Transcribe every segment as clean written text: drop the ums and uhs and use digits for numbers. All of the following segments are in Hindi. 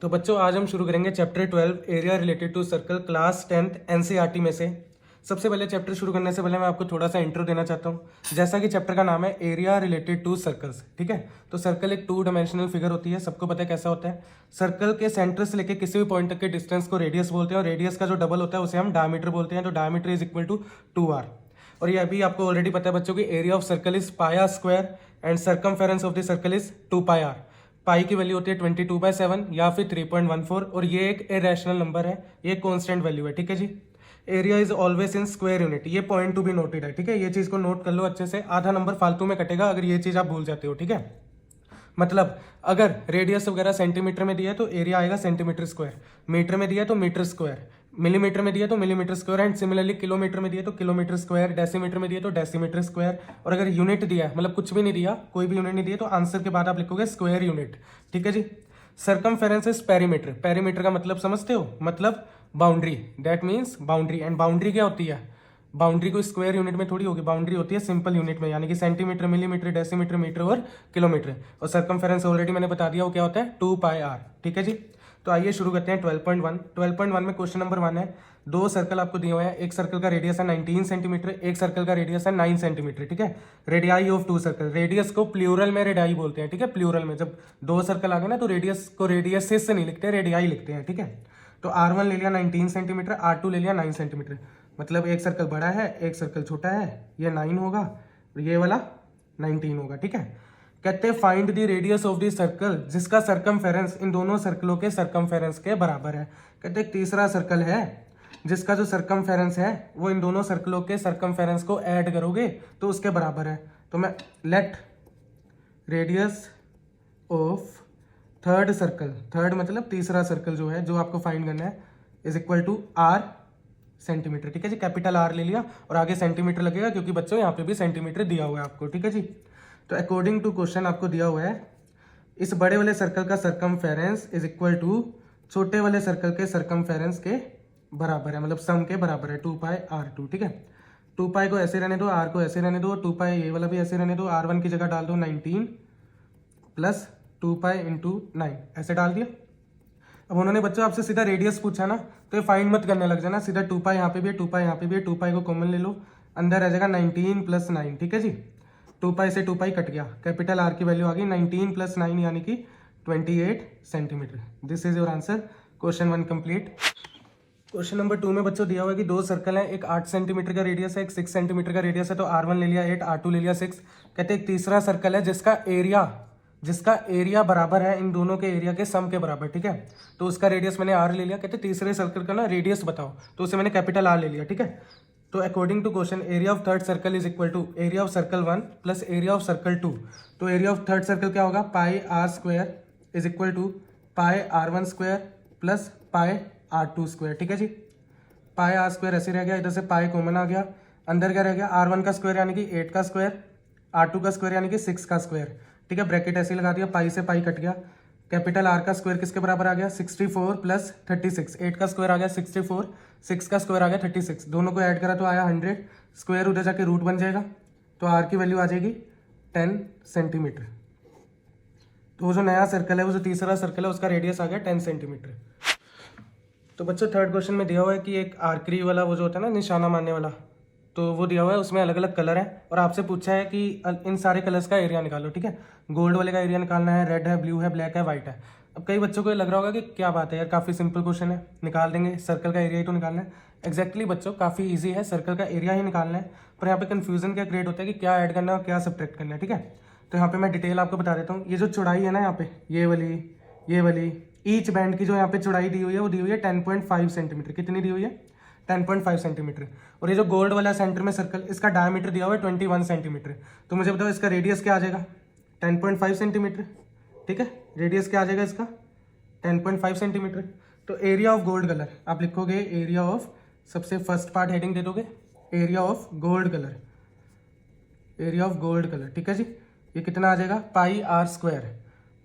तो बच्चों आज हम शुरू करेंगे chapter 12 area related to circle class 10th NCERT में से। सबसे पहले चैप्टर शुरू करने से पहले मैं आपको थोड़ा सा इंट्रो देना चाहता हूँ। जैसा कि चैप्टर का नाम है एरिया रिलेटेड टू सर्कल्स, ठीक है। तो सर्कल एक 2 डायमेंशनल फिगर होती है, सबको पता है कैसा होता है। सर्कल के सेंटर से लेकर किसी भी पॉइंट तक के डिस्टेंस को रेडियस बोलते हैं और रेडियस का जो डबल होता है उसे हम डायमीटर बोलते हैं। तो diameter is equal to 2r। और ये अभी आपको ऑलरेडी पता है बच्चों की एरिया ऑफ सर्कल इज पाया square and circumference of the circle is 2πr। पाई की वैल्यू होती है 22/7 या फिर 3.14 और ये एक इरेशनल नंबर है, ये कांस्टेंट वैल्यू है, ठीक है जी। Area is always in square unit, ये पॉइंट टू बी नोटेड है, ठीक है। ये चीज को नोट कर लो अच्छे से, आधा नंबर फालतू में कटेगा अगर ये चीज आप भूल जाते हो, ठीक है। मतलब अगर रेडियस वगैरह सेंटीमीटर में दिया है तो एरिया आएगा सेंटीमीटर स्क्वायर, मीटर में दिया है तो मीटर स्क्वायर, मिलीमीटर में दिया तो millimetre square and similarly kilometre में दिया तो किलोमीटर स्क्वायर, डेसीमीटर में दिया तो डेसीमीटर स्क्वायर। और अगर यूनिट दिया है, मतलब कुछ भी नहीं दिया, कोई भी यूनिट नहीं दिया, तो आंसर के बाद आप लिखोगे स्क्वायर यूनिट, ठीक है जी। सर्कमफेरेंस इज पेरीमीटर, पेरीमीटर का मतलब समझते हो, मतलब boundary, that means boundary. And boundary क्या होती है, बाउंड्री को स्क्वायर यूनिट में थोड़ी होगी, बाउंड्री होती है सिंपल यूनिट में, यानी कि सेंटीमीटर, मिलीमीटर, डेसीमीटर, मीटर और किलोमीटर। और सर्कमफेरेंस ऑलरेडी मैंने बता दिया वो क्या होता है, 2πr, ठीक है जी। तो आइए शुरू करते हैं 12.1। 12.1 में क्वेश्चन नंबर 1 है, दो सर्कल आपको दिए हुए हैं, एक सर्कल का रेडियस है 19 सेंटीमीटर, एक सर्कल का रेडियस है 9 सेंटीमीटर, ठीक है। रेडियाई ऑफ 2 सर्कल, रेडियस को प्लूरल में रेडियाई बोलते हैं, ठीक है। प्लूरल में जब दो सर्कल आ गए ना तो रेडियस को रेडियसिस से नहीं लिखते, रेडियाई लिखते हैं, ठीक है। तो R1 ले लिया 19 सेंटीमीटर, R2 ले लिया 9 सेंटीमीटर, मतलब एक सर्कल बड़ा है एक सर्कल छोटा है, ये 9 होगा और ये वाला 19 होगा, ठीक है। कहते हैं find the radius of the circle जिसका सर्कमफेरेंस इन दोनों सर्कलों के सर्कमफेरेंस के बराबर है। कहते हैं तीसरा सर्कल है जिसका जो सर्कमफेरेंस है वो इन दोनों सर्कलों के सर्कमफेरेंस को ऐड करोगे तो उसके बराबर है। तो मैं let radius of third circle, third मतलब तीसरा सर्कल जो है, जो आपको फाइंड करना है, is equal to r centimetre, ठीक है जी। कैपिटल R ले लिया और आगे सेंटीमीटर लगेगा क्योंकि बच्चों यहाँ पे भी सेंटीमीटर दिया हुआ है आपको, ठीक है जी। तो अकॉर्डिंग टू क्वेश्चन आपको दिया हुआ है इस बड़े वाले सर्कल का सर्कमफेरेंस इज इक्वल टू छोटे वाले सर्कल के सर्कमफेरेंस के बराबर है, मतलब सम के बराबर है, 2πr2, ठीक है। 2π को ऐसे रहने दो, r को ऐसे रहने दो, 2π ये वाला भी ऐसे रहने दो, R1 की जगह डाल दो 19 प्लस 2π इंटू 9, ऐसे डाल दिया। अब उन्होंने बच्चों आपसे सीधा रेडियस पूछा ना, तो ये फाइंड मत करने लग जाना, सीधा 2π यहाँ पे भी है, 2π यहाँ पे भी है, 2π को कॉमन ले लो, अंदर रह जाएगा 19 प्लस 9, ठीक है जी। 2π से 2π कट गया, कैपिटल R की वैल्यू आ गई 19 प्लस 9 यानी कि 28 centimetre. This is your answer, question 1 complete. Question number 2 में बच्चों दिया हुआ है कि दो सर्कल है, एक 8 सेंटीमीटर का रेडियस है, एक 6 सेंटीमीटर का रेडियस है। तो R1 ले लिया 8, R2 ले लिया 6। कहते हैं एक तीसरा सर्कल है जिसका एरिया बराबर है इन दोनों के एरिया के सम के बराबर, ठीक है। तो उसका रेडियस मैंने R ले लिया। कहते तीसरे सर्कल का ना रेडियस बताओ, तो उसे मैंने कैपिटल R ले लिया, ठीक है। तो according to question area of third circle is equal to area of circle 1 plus area of circle 2। तो एरिया ऑफ थर्ड सर्कल क्या होगा, pi r square is equal to pi R1 square plus pi R2 square, ठीक है जी। पाई आर स्क्वायर ऐसे रह गया, इधर से पाई कॉमन आ गया, अंदर क्या रह गया, R1 का स्क्वायर यानी कि 8 का स्क्वायर, R2 का स्क्वायर यानी कि 6 का स्क्वायर, ठीक है। ब्रैकेट ऐसे लगा दिया, पाई से पाई कट गया, कैपिटल R का स्क्वायर किसके बराबर आ गया, 64 प्लस 36, 8 का स्क्वायर आ गया 64, 6 का स्क्वायर आ गया 36, दोनों को ऐड करा तो आया 100, स्क्वायर उधर जाके रूट बन जाएगा, तो R की वैल्यू आ जाएगी 10 सेंटीमीटर। तो वो जो नया सर्कल है, वो जो तीसरा सर्कल है, उसका रेडियस आ गया 10 सेंटीमीटर। तो बच्चों थर्ड क्वेश्चन में दिया हुआ है कि एक आर्करी वाला वो जो होता है ना, निशाना मारने वाला, तो वो दिया हुआ है, उसमें अलग अलग कलर है और आपसे पूछा है कि इन सारे कलर्स का एरिया निकालो, ठीक है। गोल्ड वाले का एरिया निकालना है, रेड है, ब्लू है, ब्लैक है, व्हाइट है। अब कई बच्चों को ये लग रहा होगा कि क्या बात है यार, काफ़ी सिंपल क्वेश्चन है, निकाल देंगे, सर्कल का एरिया ही तो निकालना है। एक्जैक्टली बच्चों काफ़ी ईजी है, सर्कल का एरिया ही निकालना है, पर यहाँ पे कन्फ्यूजन क्या क्रिएट होता है कि क्या ऐड करना है और क्या सब्ट्रैक्ट करना है, ठीक है। तो यहाँ पे मैं डिटेल आपको बता देता हूँ। ये जो चौड़ाई है ना यहाँ पे, ये वाली ईच बैंड की जो यहाँ पे चौड़ाई दी हुई है वो दी हुई है 10.5 सेंटीमीटर। कितनी दी हुई है, 10.5 सेंटीमीटर। और ये जो गोल्ड वाला सेंटर में सर्कल, इसका डायमीटर दिया हुआ है 21 सेंटीमीटर। तो मुझे बताओ इसका रेडियस क्या आ जाएगा, 10.5 सेंटीमीटर, ठीक है। रेडियस क्या आ जाएगा इसका, 10.5 सेंटीमीटर। तो एरिया ऑफ गोल्ड कलर आप लिखोगे, एरिया ऑफ, सबसे फर्स्ट पार्ट हेडिंग दे दोगे area of gold colour, area of gold colour, ठीक है जी। ये कितना आ जाएगा, पाई आर स्क्वायर।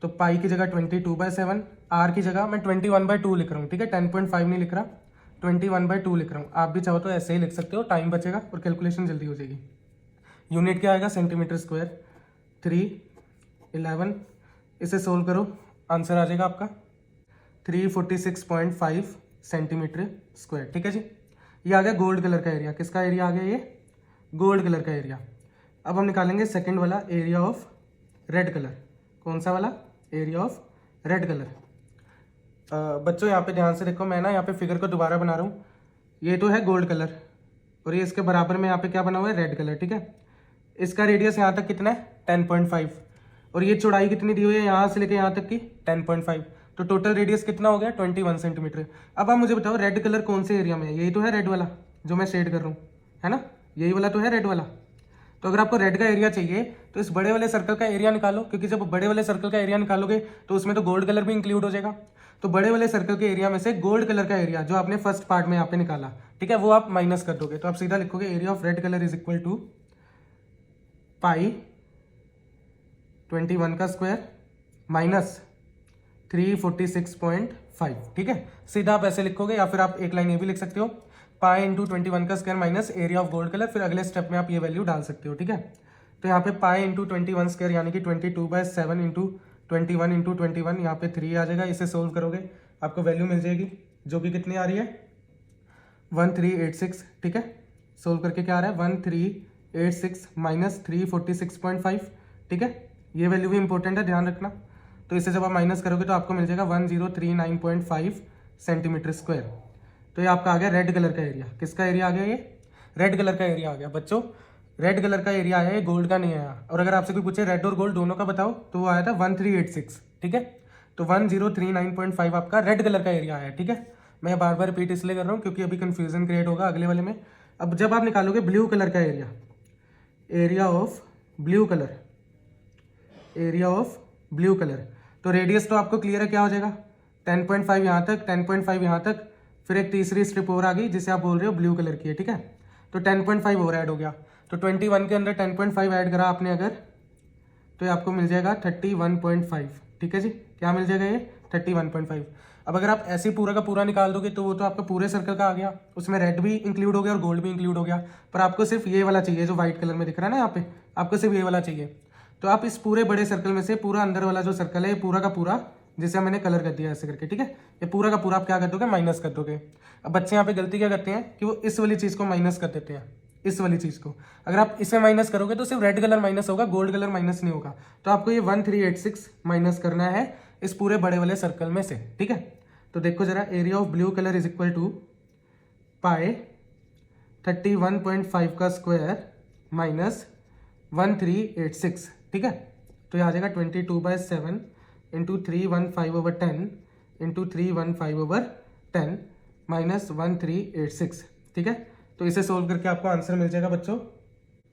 तो पाई की जगह 22/7, आर की जगह मैं 21/2 लिख रहा हूँ, ठीक है। 10.5 नहीं लिख रहा, 21/2 लिख रहा हूँ। आप भी चाहो तो ऐसे ही लिख सकते हो, टाइम बचेगा और कैलकुलेशन जल्दी हो जाएगी। यूनिट क्या आएगा, सेंटीमीटर स्क्वायर, 3, 11, इसे सोल्व करो, आंसर आ जाएगा आपका 346.5 सेंटीमीटर स्क्वायर। ठीक है जी, ये आ गया गोल्ड कलर का एरिया। किसका एरिया आ गया? ये गोल्ड कलर का एरिया। अब हम निकालेंगे सेकंड वाला, एरिया ऑफ रेड कलर। कौन सा वाला? Area of red colour. बच्चों यहाँ पे ध्यान से देखो, मैं ना यहाँ पे फिगर को दोबारा बना रहा हूँ। ये तो है गोल्ड कलर और ये इसके बराबर में यहाँ पे क्या बना हुआ है? Red colour. ठीक है, इसका रेडियस यहाँ तक कितना है? 10.5 और ये चौड़ाई कितनी दी हुई है यहाँ से लेके यहाँ तक की? 10.5। तो टोटल रेडियस कितना हो गया? 21 सेंटीमीटर। अब आप मुझे बताओ रेड कलर कौन से एरिया में है? यही तो है रेड वाला जो मैं शेड कर रहा हूँ, है ना? यही वाला तो है रेड वाला। तो अगर आपको रेड का एरिया चाहिए तो इस बड़े वाले सर्कल का एरिया निकालो, क्योंकि जब बड़े वाले सर्कल का एरिया निकालोगे तो उसमें तो गोल्ड कलर भी इंक्लूड हो जाएगा। तो बड़े वाले सर्कल के एरिया में से गोल्ड कलर का एरिया जो आपने फर्स्ट पार्ट में यहाँ पे निकाला, ठीक है, वो आप माइनस कर दोगे। तो आप सीधा लिखोगे area of red colour is equal to pi 21 का स्क्वायर माइनस 346.5। ठीक है, सीधा आप ऐसे लिखोगे, या फिर आप एक लाइन ये भी लिख सकते हो, पाई इंटू 21 का square minus area of gold colour. फिर अगले स्टेप में आप ये वैल्यू डाल सकते हो। ठीक है, तो यहाँ पे पाई इंटू 21 स्क्वायर यानी कि 22/7 इंटू 21 इंटू 21, यहाँ पे 3 आ जाएगा। इसे सोल्व करोगे आपको वैल्यू मिल जाएगी जो कि कितनी आ रही है? 1386। ठीक है, सोल्व करके क्या आ रहा है? 1386 माइनस 346.5। ठीक है, ये वैल्यू भी इंपॉर्टेंट है, ध्यान रखना। तो इसे जब आप माइनस करोगे तो आपको मिल जाएगा 1039.5 सेंटीमीटर स्क्वायर। तो ये आपका आ गया रेड कलर का एरिया। किसका एरिया आ गया? ये रेड कलर का एरिया आ गया। बच्चों रेड कलर का एरिया आया, ये गोल्ड का नहीं आया। और अगर आपसे कोई पूछे रेड और गोल्ड दोनों का बताओ तो वो आया था 1386। ठीक है, तो 1039.5 आपका रेड कलर का एरिया आया। ठीक है, मैं बार बार रिपीट इसलिए कर रहा हूँ क्योंकि अभी कंफ्यूजन क्रिएट होगा अगले वाले में। अब जब आप निकालोगे ब्लू कलर का area, area of blue colour, area of blue colour, तो रेडियस तो आपको क्लियर है क्या हो जाएगा? 10.5 यहाँ तक, 10.5 यहाँ तक, फिर एक तीसरी स्ट्रिप और आ गई जिसे आप बोल रहे हो ब्लू कलर की है। ठीक है, तो 10.5 और ऐड हो गया। तो 21 के अंदर 10.5 ऐड करा आपने अगर, तो ये आपको मिल जाएगा 31.5। ठीक है जी, क्या मिल जाएगा? ये 31.5। अब अगर आप ऐसे पूरा का पूरा निकाल दोगे तो वो तो आपका पूरे सर्कल का आ गया, उसमें रेड भी इंक्लूड हो गया और गोल्ड भी इंक्लूड हो गया। पर आपको सिर्फ ये वाला चाहिए जो व्हाइट कलर में दिख रहा है ना यहाँ पे, आपको सिर्फ ये वाला चाहिए। तो आप इस पूरे बड़े सर्कल में से पूरा अंदर वाला जो सर्कल है ये पूरा का पूरा, जिसे मैंने कलर कर दिया ऐसे करके, ठीक है, ये पूरा का पूरा आप क्या कर दोगे? माइनस कर दोगे। अब बच्चे यहाँ पे गलती क्या करते हैं कि वो इस वाली चीज़ को माइनस कर देते हैं, इस वाली चीज़ को। अगर आप इसे माइनस करोगे तो सिर्फ रेड कलर माइनस होगा, गोल्ड कलर माइनस नहीं होगा। तो आपको ये 1386 माइनस करना है इस पूरे बड़े वाले सर्कल में से। ठीक है, तो देखो जरा, area of blue colour is equal to pi 31.5 का स्क्वायर माइनस 1386। ठीक है, तो ये आ जाएगा 22/7 इंटू 315/10 इंटू 315/10 माइनस 1386। ठीक है, तो इसे सोल्व करके आपको आंसर मिल जाएगा बच्चों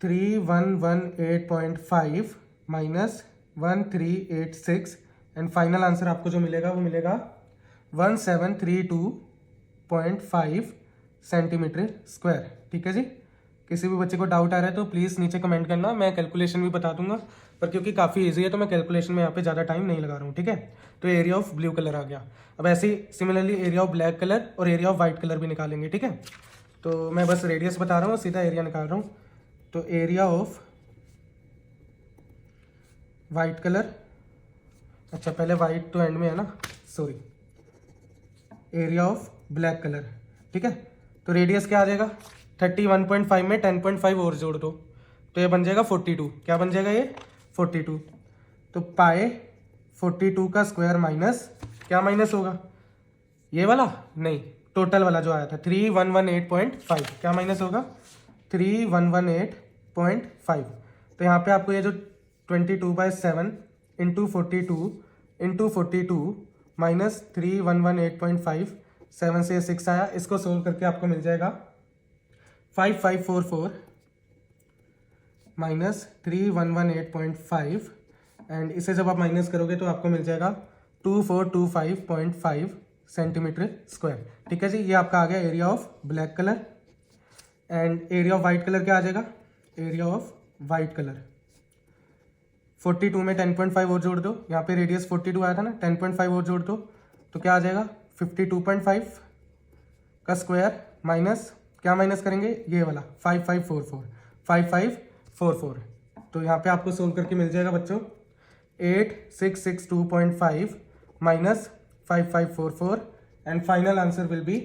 3118.5 माइनस 1386 एंड फाइनल आंसर आपको जो मिलेगा वो मिलेगा 1732.5 सेंटीमीटर स्क्वायर। ठीक है जी, किसी भी बच्चे को डाउट आ रहा है तो प्लीज़ नीचे कमेंट करना, मैं कैलकुलेशन भी बता दूंगा, पर क्योंकि काफ़ी इजी है तो मैं कैलकुलेशन में यहाँ पे ज़्यादा टाइम नहीं लगा रहा हूँ। ठीक है, तो एरिया ऑफ ब्लू कलर आ गया। अब ऐसे ही similarly area of black colour और एरिया ऑफ वाइट कलर भी निकालेंगे। ठीक है, तो मैं बस रेडियस बता रहा हूँ, सीधा एरिया निकाल रहा हूँ। तो एरिया ऑफ वाइट कलर, अच्छा पहले वाइट तो एंड में है ना, sorry, area of black colour. ठीक है, तो रेडियस क्या आ जाएगा? 31.5 में 10.5 और जोड़ दो तो ये बन जाएगा 42। क्या बन जाएगा ये? 42। तो पाए 42 का स्क्वायर माइनस, क्या माइनस होगा? ये वाला नहीं, टोटल वाला जो आया था 3118.5, क्या माइनस होगा? 3118.5। तो यहाँ पे आपको ये जो 22/7 इंटू 42 माइनस 3118.5, 7 से 6 आया, इसको सोल्व करके आपको मिल जाएगा 5544 माइनस 3118.5 एंड इसे जब आप माइनस करोगे तो आपको मिल जाएगा 2425.5 सेंटीमीटर स्क्वायर। ठीक है जी, ये आपका आ गया area of black colour. And area of white colour क्या आ जाएगा? एरिया ऑफ वाइट कलर 42 में 10.5 और जोड़ दो, यहाँ पे रेडियस 42 आया था ना, 10.5 और जोड़ दो तो क्या आ जाएगा? 52.5 का स्क्वायर माइनस, क्या माइनस करेंगे? ये वाला 5544। तो यहाँ पे आपको सोल्व करके मिल जाएगा बच्चों 8662.5 minus 5544 and final answer will be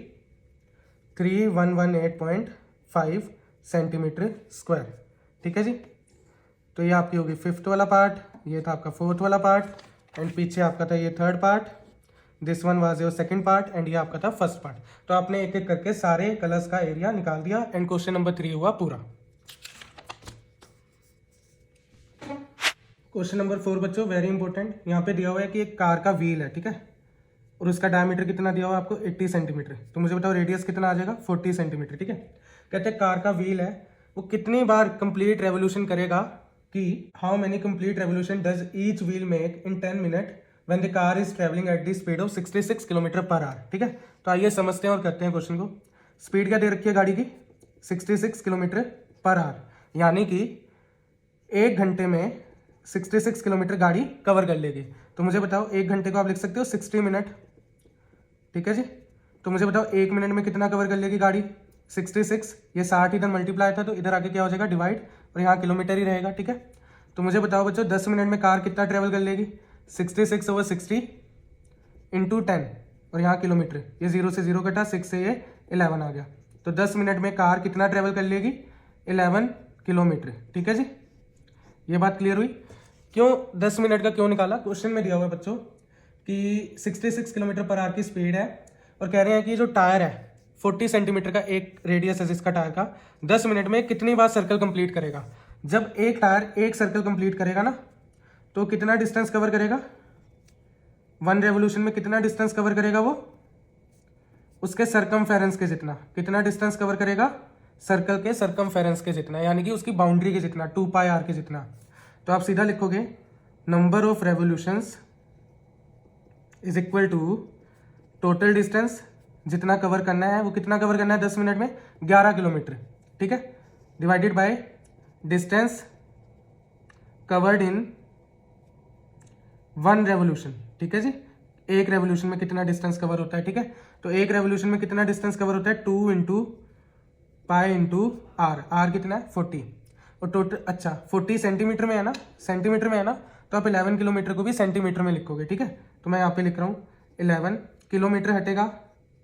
3118.5 centimetre square. ठीक है जी, तो ये आपकी होगी फिफ्थ वाला पार्ट, ये था आपका फोर्थ वाला पार्ट, एंड पीछे आपका था ये third part, this one was your second part, and ये आपका था फर्स्ट पार्ट। तो आपने एक एक करके सारे कलर्स का एरिया निकाल दिया, एंड क्वेश्चन नंबर 3 हुआ पूरा। क्वेश्चन नंबर 4 बच्चों वेरी इंपॉर्टेंट, यहाँ पे दिया हुआ है कि एक कार का व्हील है, ठीक है, और उसका डायमीटर कितना दिया हुआ है आपको 80 सेंटीमीटर। तो मुझे बताओ रेडियस कितना आ जाएगा 40 सेंटीमीटर। ठीक है, कहते हैं कार का व्हील है, वो कितनी बार कंप्लीट रेवोल्यूशन करेगा, कि how many complete revolution does each wheel make in 10 minute when the car is travelling at the speed of 66 kilometre per hour. ठीक है, तो आइए समझते हैं और करते हैं क्वेश्चन को। स्पीड क्या दे रखी है गाड़ी की 66 किलोमीटर पर आवर, यानी कि 1 घंटे में 66 किलोमीटर गाड़ी कवर कर लेगी। तो मुझे बताओ 1 घंटे को आप लिख सकते हो 60 मिनट। ठीक है जी, तो मुझे बताओ 1 मिनट में कितना कवर कर लेगी गाड़ी 66, ये 60 इधर मल्टीप्लाई था तो इधर आके क्या हो जाएगा डिवाइड, और यहाँ किलोमीटर ही रहेगा। ठीक है, तो मुझे बताओ बच्चों 10 मिनट में कार कितना ट्रेवल कर लेगी 66/60 इंटू 10, और यहाँ किलोमीटर, ये 0 से 0 कटा, 6 से ये 11 आ गया। तो 10 मिनट में कार कितना ट्रेवल कर लेगी 11 किलोमीटर। ठीक है जी, ये बात क्लियर हुई। क्यों 10 मिनट का क्यों निकाला, क्वेश्चन में दिया हुआ है बच्चों कि 66 किलोमीटर पर आवर की स्पीड है, और कह रहे हैं कि जो टायर है 40 सेंटीमीटर का एक रेडियस है जिसका टायर का, 10 मिनट में कितनी बार सर्कल कंप्लीट करेगा। जब एक टायर एक सर्कल कंप्लीट करेगा ना, तो कितना डिस्टेंस कवर करेगा, 1 रेवोल्यूशन में कितना डिस्टेंस कवर करेगा वो, उसके सरकमफेरेंस के जितना। कितना डिस्टेंस कवर करेगा, सर्कल के सरकमफेरेंस के जितना, यानी कि उसकी बाउंड्री के जितना, 2πr के जितना। तो आप सीधा लिखोगे number of revolutions is equal to total distance, जितना कवर करना है वो कितना कवर करना है 10 मिनट में 11 किलोमीटर। ठीक है, divided by distance covered in 1 revolution. ठीक है जी, एक रेवोल्यूशन में कितना डिस्टेंस कवर होता है। ठीक है, तो एक रेवोल्यूशन में कितना डिस्टेंस कवर होता है 2 into pi into R, R कितना है 40, और टोटल अच्छा 40 सेंटीमीटर में है ना, सेंटीमीटर में है ना, तो आप 11 किलोमीटर को भी सेंटीमीटर में लिखोगे। ठीक है, तो मैं यहाँ पे लिख रहा हूँ 11 किलोमीटर हटेगा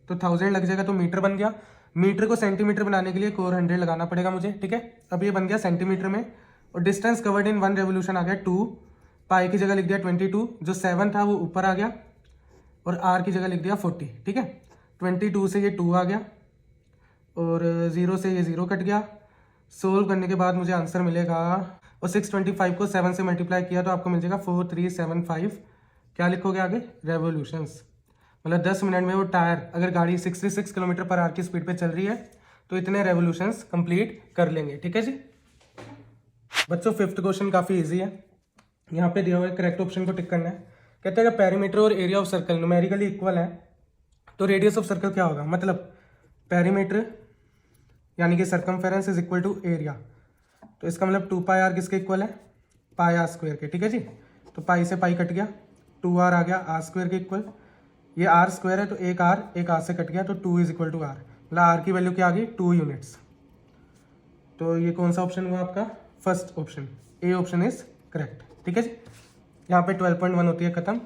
तो 1000 लग जाएगा, तो मीटर बन गया। मीटर को सेंटीमीटर बनाने के लिए 400 लगाना पड़ेगा मुझे। ठीक है, अब ये बन गया सेंटीमीटर में, और डिस्टेंस कवर्ड इन 1 रेवोल्यूशन आ गया 2, पाई की जगह लिख दिया 22, जो 7 था वो ऊपर आ गया, और आर की जगह लिख दिया 40। ठीक है, 22 से ये 2 आ गया, और 0 से ये 0 कट गया। सोल्व करने के बाद मुझे आंसर मिलेगा, और 625 को 7 से मल्टीप्लाई किया तो आपको मिल जाएगा 4375। क्या लिखोगे आगे, रेवोल्यूशंस। मतलब 10 मिनट में वो टायर, अगर गाड़ी 66 किलोमीटर पर आवर की स्पीड पे चल रही है तो इतने रेवोल्यूशंस कंप्लीट कर लेंगे। ठीक है जी बच्चों, 5th क्वेश्चन काफ़ी इजी है। यहाँ पे दिया हुआ है करेक्ट ऑप्शन को टिक करना है। कहते हैं अगर पेरीमीटर और area of circle numerically equal है तो रेडियस ऑफ सर्कल क्या होगा। मतलब पेरीमीटर यानी कि circumference is equal to area, तो इसका मतलब 2πr किसके इक्वल है, πr स्क्वायर के। ठीक है जी, तो पाई से पाई कट गया, 2r आ गया r स्क्वायर के इक्वल। ये r स्क्वायर है तो एक r से कट गया, तो 2 इज इक्वल टू r, मतलब r की वैल्यू क्या आ गई 2 यूनिट्स। तो ये कौन सा ऑप्शन हुआ आपका, first option, A option is correct. ठीक है जी, यहाँ पे 12.1 होती है खत्म।